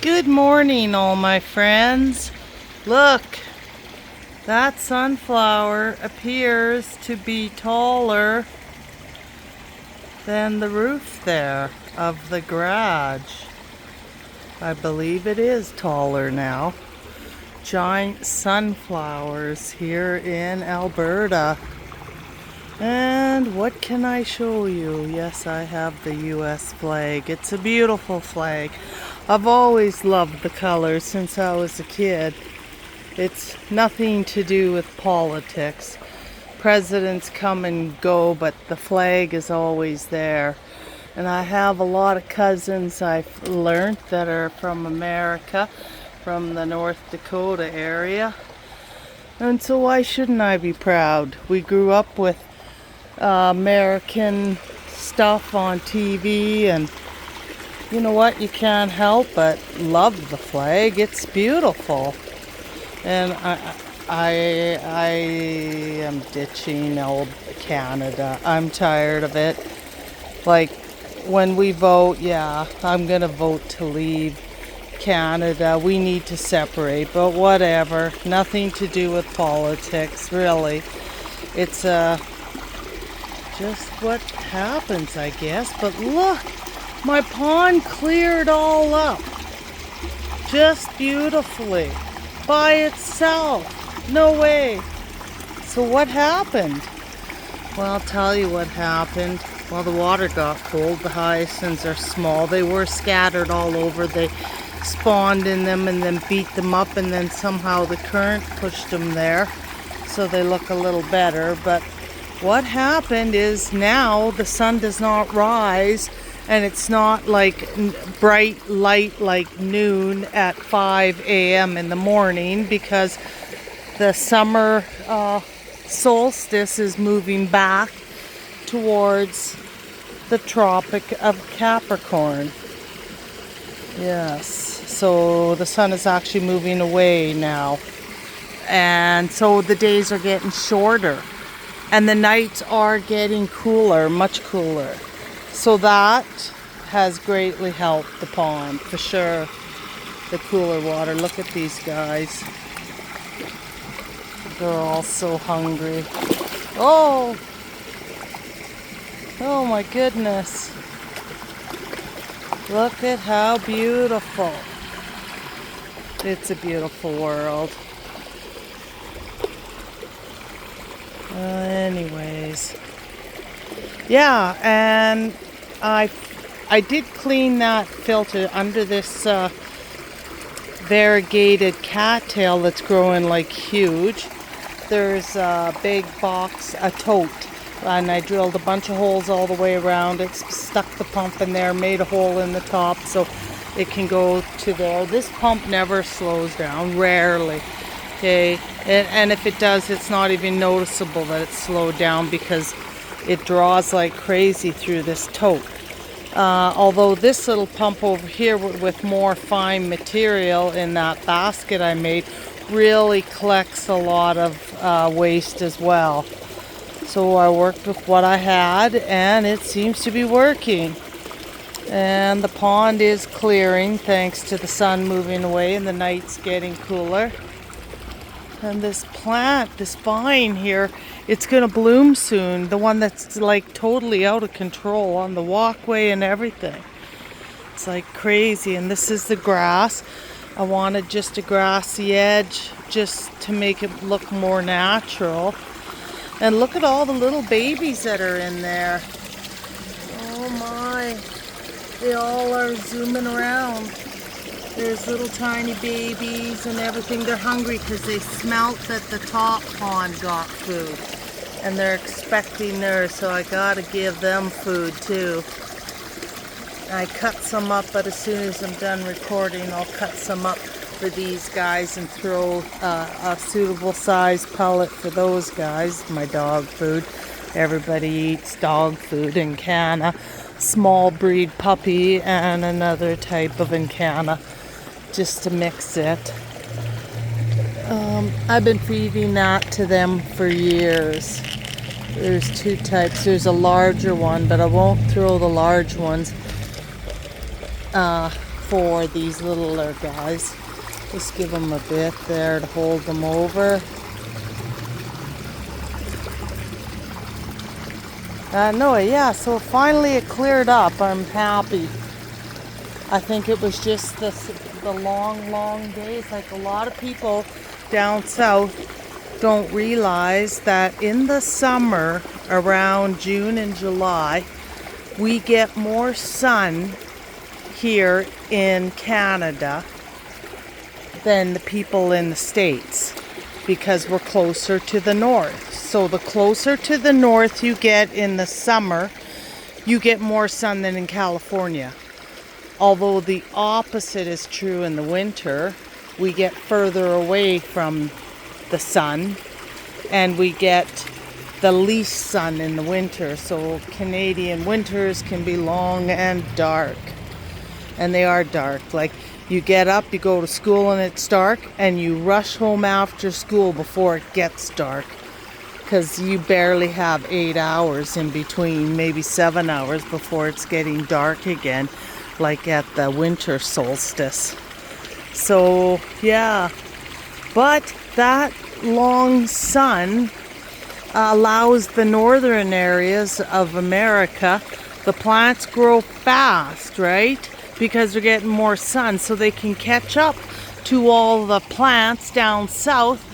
Good morning, all my friends. Look, that sunflower appears to be taller than the roof there of the garage. I believe it is taller now. Giant sunflowers here in Alberta. And what can I show you? Yes, I have the US flag. It's a beautiful flag. I've always loved the colors since I was a kid. It's nothing to do with politics. Presidents come and go, but the flag is always there. And I have a lot of cousins I've learned that are from America, from the North Dakota area. And so why shouldn't I be proud? We grew up with American stuff on TV, and you know what? You can't help but love the flag. It's beautiful. And I am ditching old Canada. I'm tired of it. Like, when we vote, yeah, I'm gonna vote to leave Canada. We need to separate, but whatever. Nothing to do with politics, really. It's just what happens, I guess. But look, my pond cleared all up. Just beautifully. By itself. No way. So what happened? Well, I'll tell you what happened. Well, the water got cold. The hyacinths are small. They were scattered all over. They spawned in them and then beat them up, and then somehow the current pushed them there. So they look a little better. But what happened is now the sun does not rise, and it's not like bright light like noon at 5 a.m. in the morning, because the summer solstice is moving back towards the Tropic of Capricorn. Yes, so the sun is actually moving away now. And so the days are getting shorter. And the nights are getting cooler, much cooler. So that has greatly helped the pond, for sure. The cooler water. Look at these guys. They're all so hungry. Oh! Oh my goodness. Look at how beautiful. It's a beautiful world. Anyways. Yeah, and I did clean that filter under this variegated cattail that's growing like huge. There's a big box, a tote, and I drilled a bunch of holes all the way around it, stuck the pump in there, made a hole in the top so it can go to there. This pump never slows down, rarely. Okay, and if it does, it's not even noticeable that it's slowed down because it draws like crazy through this tote. Although this little pump over here with more fine material in that basket I made really collects a lot of waste as well. So I worked with what I had, and it seems to be working. And the pond is clearing thanks to the sun moving away and the nights getting cooler. And this plant, this vine here, it's going to bloom soon. The one that's like totally out of control on the walkway and everything. It's like crazy. And this is the grass. I wanted just a grassy edge just to make it look more natural. And look at all the little babies that are in there. Oh my. They all are zooming around. There's little tiny babies and everything. They're hungry because they smelt that the top pond got food. And they're expecting theirs, so I gotta give them food too. I cut some up, but as soon as I'm done recording, I'll cut some up for these guys and throw a suitable size pellet for those guys. My dog food. Everybody eats dog food in Canada. Small breed puppy and another type of Encana, just to mix it. I've been feeding that to them for years. There's two types. There's a larger one, but I won't throw the large ones for these littler guys. Just give them a bit there to hold them over. No, yeah, so finally it cleared up. I'm happy. I think it was just the long days. Like a lot of people down south don't realize that in the summer, around June and July, we get more sun here in Canada than the people in the States because we're closer to the north. So the closer to the north you get in the summer, you get more sun than in California. Although the opposite is true in the winter, we get further away from the sun and we get the least sun in the winter. So Canadian winters can be long and dark. And they are dark. Like you get up, you go to school and it's dark, and you rush home after school before it gets dark. Because you barely have 8 hours in between, maybe 7 hours before it's getting dark again, like at the winter solstice. So, yeah. But that long sun allows the northern areas of America, the plants grow fast, right? Because they're getting more sun, so they can catch up to all the plants down south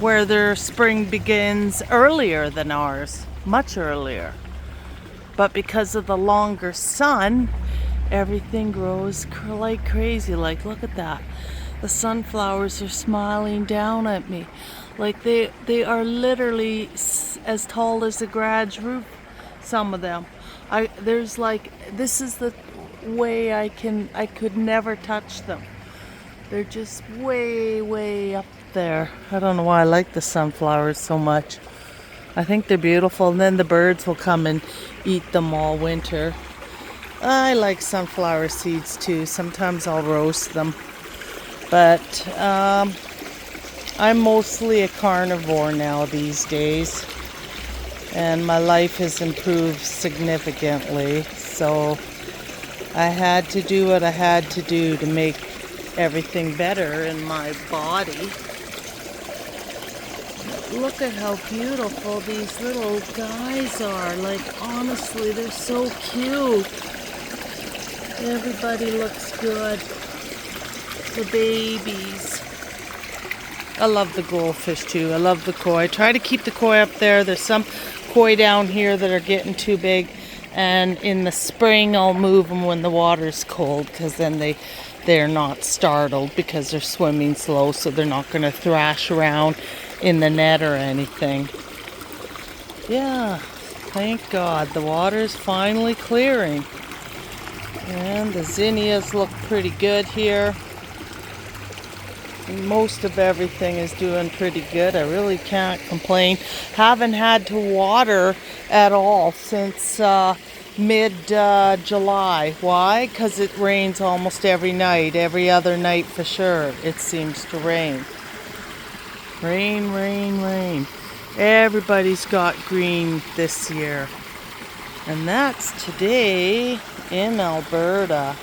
where their spring begins earlier than ours, much earlier. But because of the longer sun, everything grows like crazy. Like, look at that. The sunflowers are smiling down at me. Like they are literally as tall as a garage roof, some of them. This is the way I could never touch them. They're just way up there. I don't know why I like the sunflowers so much. I think they're beautiful, and then the birds will come and eat them all winter. I like sunflower seeds too. Sometimes I'll roast them. But I'm mostly a carnivore now these days. And my life has improved significantly. So I had to do what I had to do to make everything better in my body. Look at how beautiful these little guys are. Like, honestly, they're so cute. Everybody looks good. The babies. I love the goldfish too. I love the koi. I try to keep the koi up there. There's some koi down here that are getting too big. And in the spring, I'll move them when the water's cold, because then they're not startled because they're swimming slow, so they're not going to thrash around in the net or anything. Yeah, thank God. The water's finally clearing. And the zinnias look pretty good here. Most of everything is doing pretty good. I really can't complain. Haven't had to water at all since mid-July. Why? Because it rains almost every night. Every other night for sure it seems to rain. Rain. Everybody's got green this year. And that's today in Alberta.